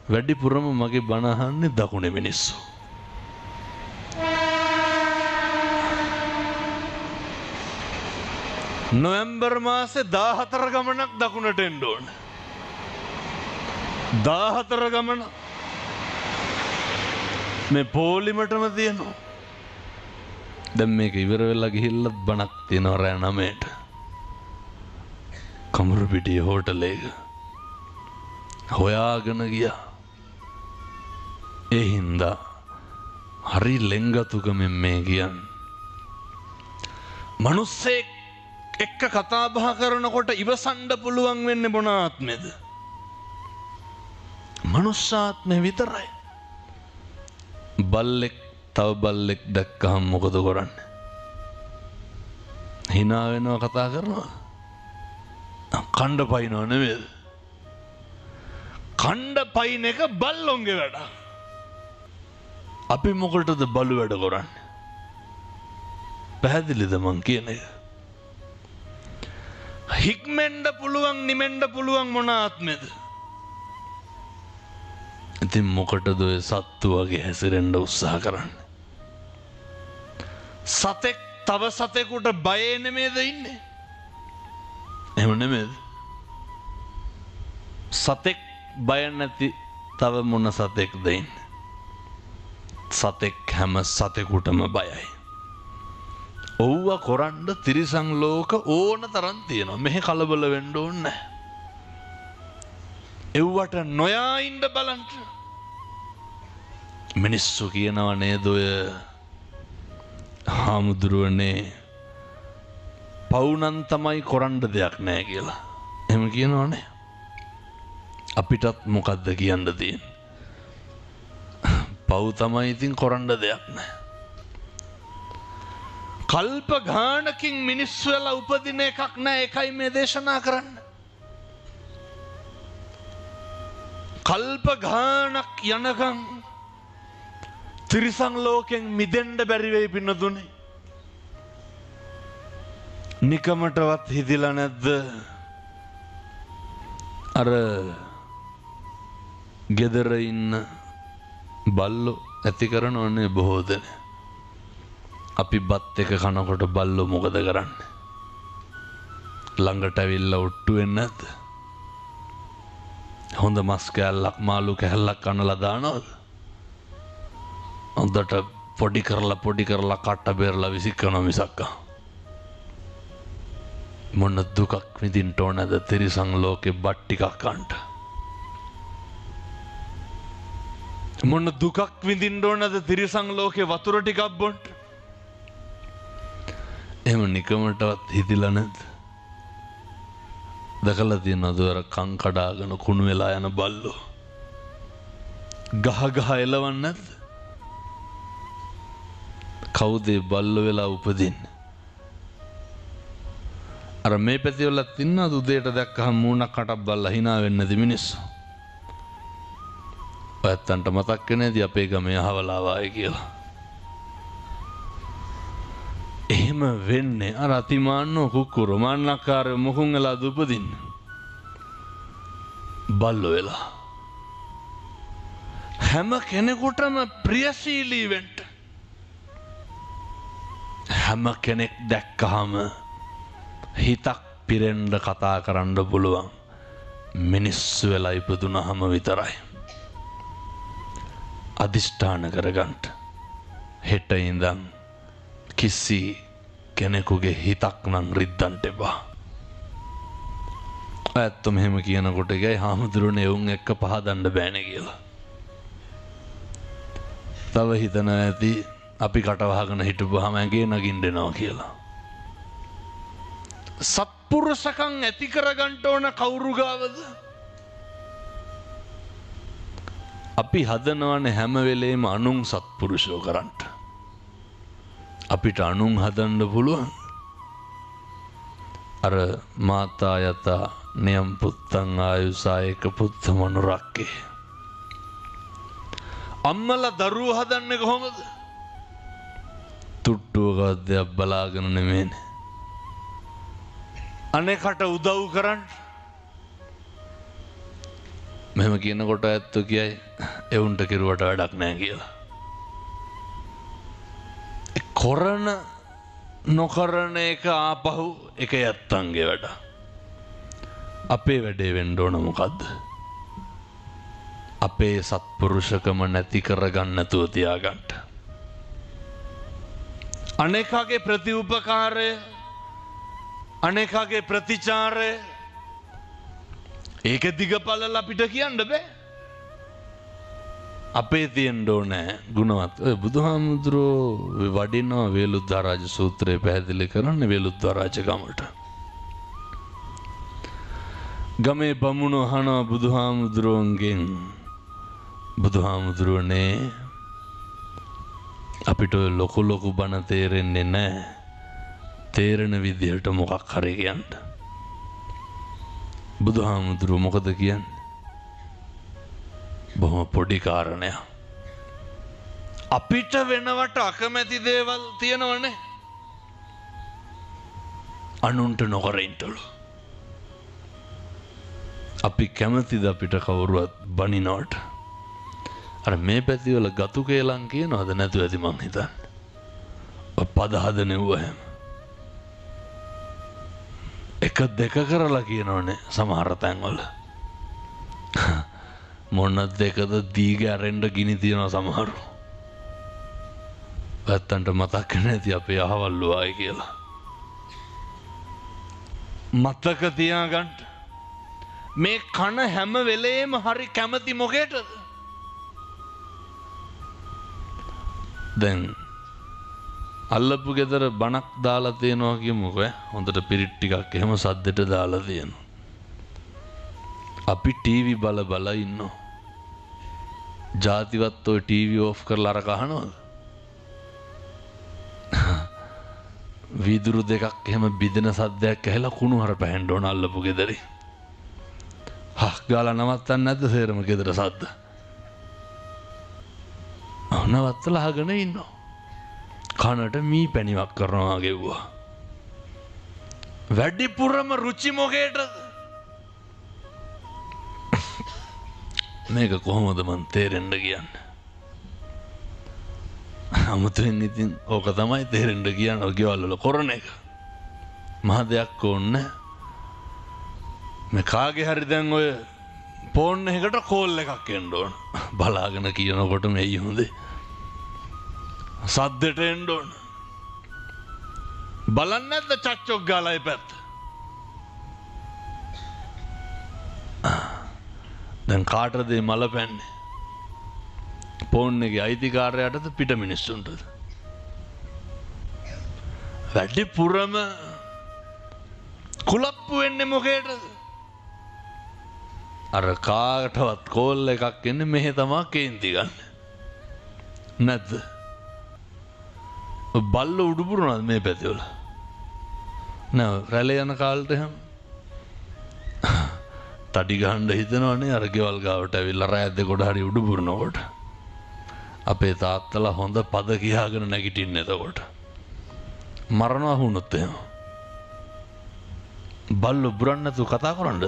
වැඩිපුරම මගේ බණ අහන්නේ දකුණේ මිනිස්සු. නොවැම්බර් මාසේ 14 ගමනක් දකුණට එන්න ඕන. 14 ගමන මේ පොලිමටම තියෙනවා. දැන් මේක ඉවර වෙලා ගිහිල්ලා බණක් තියෙනවා රෑ 9ට. කමරුපිටිය හෝටලයක හොයාගෙන ගියා. ඒ හින්දා හරි ලෙන්ගතුකමෙන් මේ කියන්නේ. මිනිස්සෙක් එක්ක කතා බහ කරනකොට ඉවසන්න පුළුවන් වෙන්නේ මොන ආත්මෙද? මනුෂ්‍යාත්මෙ විතරයි. බල්ලෙක් තව බල්ලෙක් දැක්කහම මොකද කරන්නේ? hina වෙනවා කතා කරනවා. කණ්ඩ පයින්නව නෙමෙයිද? කණ්ඩ පයින් එක බල්ලොන්ගේ වැඩ. අපි මොකටද බලු වැඩ කරන්නේ? පැහැදිලිද මං කියන එක? හික්මෙන්ඩ පුළුවන් නිමෙන්ඩ පුළුවන් මොන ආත්මෙද? ඉතින් මොකටද ඔය සත්තු වගේ හැසිරෙන්න උත්සාහ කරන්නේ? සතෙක් තව සතෙකුට බය නෙමෙයිද ඉන්නේ? එහෙම නෙමෙයිද? සතෙක් බය නැති තව මොන සතෙක්ද ඉන්නේ? සතෙක් හැම සතෙකුටම බයයි. ඔව්ව කොරන්න තිරිසන් ලෝක ඕන තරම් තියෙනවා. මෙහෙ කලබල වෙන්න ඕනේ නැහැ. එව්වට නොයා ඉන්න බලන්න. මිනිස්සු කියනවා නේද ඔය හාමුදුරුවනේ පවුනන් තමයි කොරන්න දෙයක් නැහැ කියලා. එහෙම කියනවනේ. අපිටත් මොකද්ද කියන්න තියෙන්නේ? පව් තමයි ඉතින් කොරන්න දෙයක් නැහැ. කල්ප ගානකින් මිනිස්සු වෙලා උපදින එකක් නෑ. ඒකයි මේ දේශනා කරන්නේ. කල්ප ගානක් යනකම් තිරිසන් ලෝකෙන් මිදෙන්න බැරි වෙයි පින්නතුනේ. නිකමටවත් හිතිලා නැද්ද? අර ගෙදර ඉන්න බල්ලෝ ඇති කරනවනේ බොහෝ දෙනා. අපි බත් එක කනකොට බල්ලෝ මොකද කරන්නේ? ළඟට ඇවිල්ලා ඔට්ටු වෙන්නේ නැද්ද? හොඳ මස් කෑල්ලක් මාළු කෑල්ලක් කනලා දානවද? හොඳට පොඩි කරලා කට්ට බේරලා විසිකනවා මිසක්. මොන දුකක් විඳින්න ඕනද තිරිසන් ලෝකේ බත් ටිකක් කන්න? මොන දුකක් විඳින්න ඕනද තිරිසන් ලෝකේ වතුර ටිකක් බොන්න? එහෙම නිකමටවත් හිතිලා නැද්ද? දැකලා තියෙනවද අර කන් කඩාගෙන කුණු වෙලා යන බල්ලෝ? ගහ එලවන්නේ නැද්ද? කවුද බල්ලෝ වෙලා උපදින්නේ? අර මේ පැතිවලත් ඉන්නවද උදේට දැක්කහම මූණක් කටක් බල්ලා hina වෙන්නේ නැති මිනිස්සු? ඔයත්තන්ට මතක් වෙන්නේදී අපේ ගමේ අහවලා ආවයි කියලා. එහෙම වෙන්නේ අර අතිමාන්නෝ කුකුරු මාන්නකාරය මොකුන් වෙලාද උපදින්නේ? බල්ලෝ වෙලා. හැම කෙනෙකුටම ප්‍රියශීලී වෙන්න. හැම කෙනෙක් දැක්කහම හිතක් පිරෙන්න කතා කරන්න පුළුවන් මිනිස්සු වෙලා ඉපදුනහම විතරයි. අදිෂ්ඨාන කරගන්න. හෙට ඉඳන් කිසි කෙනෙකුගේ හිතක් නම් රිද්දන්ට එපා. ඇත්තම මෙහෙම කියනකොට ගයි හාමුදුරනේ උන් එක්ක පහදන්න බෑනේ කියලා. තව හිතන ඇති අපි කටවහගෙන හිටපුවාම ඇඟේ නගින්න දෙනවා කියලා. සත්පුරුෂකම් ඇති කරගන්න ඕන කවුරු ගාවද? අපි හදනවනේ හැම වෙලේම අනුන් සත්පුරුෂෝ කරන්න. අපිට අනුන් හදන්න පුළුවන්. අර මාතා යතා නියම් පුත්තං ආයුසායක පුත්ත මනුරක්කේ. අම්මලා දරුවෝ හදන්නේ කොහොමද? තුට්ටුවක දෙයක් බලාගෙන නෙමෙයිනේ. අනේකට උදව් කරන්න. මෙහෙම කියනකොට ඇත්තෝ කියයි එවුන්ට කිරුවට වැඩක් නැහැ කියලා. කරන නොකරන එක ආපහු එක යත්තන්ගේ වැඩ. අපේ වැඩේ වෙන්න ඕන මොකද්ද? අපේ සත්පුරුෂකම නැති කරගන්න නැතුව තියාගන්න. අනේකගේ ප්‍රතිඋපකාරය, අනේකගේ ප්‍රතිචාරය ඒක දිගපළල අපිට කියන්න බෑ. අපේ තියෙන්න ඕනේ ගුණවත්. ඔය බුදුහාමුදුරුවෝ වඩිනවා වේලුද්දාරාජ සූත්‍රය පැහැදිලි කරන්නේ වේලුද්දාරාජ ගමට. ගමේ බමුණු අහනවා බුදුහාමුදුරුවන්ගෙන්, බුදුහාමුදුරුවනේ අපිට ලොකු ලොකු බණ තේරෙන්නේ නැහැ. තේරෙන විදිහට මොකක් හරි කියන්න. බුදුහාමුදුරුවෝ මොකද කියන්නේ? බොහොම පොඩි කාරණයක්. අපිට වෙනවට අකමැති දේවල් තියෙනවනේ. අනුන්ට නොකර ඉන්නලු. අපි කැමතිද අපිට කවුරුවත් බනිනවට? අර මේ පැතිවල ගතු කේලම් කියනවද නැතුව ඇති මං හිතන්නේ. පද හදනෙව්ව හැම. එක දෙක කරලා කියනවනේ සමහර තැන්වල. මොන දෙකද දීග ඇරෙන්න ගිනි තියනවා සමහරු. ඇත්තන්ට මතක් නැති අපේ අහවල්ලු ආයි කියලා. මතක තියාගන්න. මේ කන හැම වෙලේම හරි කැමති මොකේටද? දැන් අල්ලපු ගෙදර බණක් දාලා තියෙනවා කියමුකෝ. හොඳට පිරිත් ටිකක් එහෙම සද්දෙට දාලා තියෙනවා. අපි ටීවී බල බල ඉන්නවා. ජාතිවත් ඔය ටීවී ඕෆ් කරලා අර කහනවද? වීදුරු දෙකක් එහෙම බිදෙන සද්දයක් ඇහෙලා කුණු හර පැහෙන්න ඕන අල්ලපු ගෙදරේ. හක් ගාලා නවත්තන්නේ නැද්ද සේරම ගෙදර සද්ද? නවත්තලා අහගෙන ඉන්නවා. කනට මී පැණිවක් කරනවා ගෙව්වා. වැඩිපුරම රුචි මොකේටද? මේක කොහොමද මන් තේරෙන්න කියන්නේ? අමුතුවෙන් ඉතින් ඕක තමයි තේරෙන්න කියන්නේ. ගෙවල් වල කරන එක මහ දෙයක් ඕනේ. මේ කාගේ හරි දැන් ඔය ෆෝන් එකකට කෝල් එකක් එන්න ඕන. බලාගෙන කියනකොට මේ හොඳේ සද්දට එන්න ඕන. බලන්නේ නැද්ද චච්චොක් ගාලා ඒ පැත්ත? දැන් කාටද මේ මල පැන්නේ? ෆෝන් එකේ අයිතිකාරයාටද පිට මිනිස්සුන්ටද? වැඩිපුරම කුලප්පු වෙන්නේ මොකේටද? අර කාටවත් කෝල් එකක් එන්නේ මෙහෙ තමයි කේන්ති ගන්න. නැද්ද? බල්ල උඩු පුරනවාද මේ පැතිවල? නෑ රැළේ යන කාලට එහෙම තඩි ගහන්න හිතනවනේ අර ගෙවල් ගාවට ඇවිල්ලා රෑ දෙකොට හරි උඩු පුරනකොට. අපේ තාත්තලා හොඳ පද කියාගෙන නැගිටින්නේ එතකොට. මරනවා වුණොත් එහෙම. බල්ලෝ බුරන්න නැතුව කතා කරන්නද?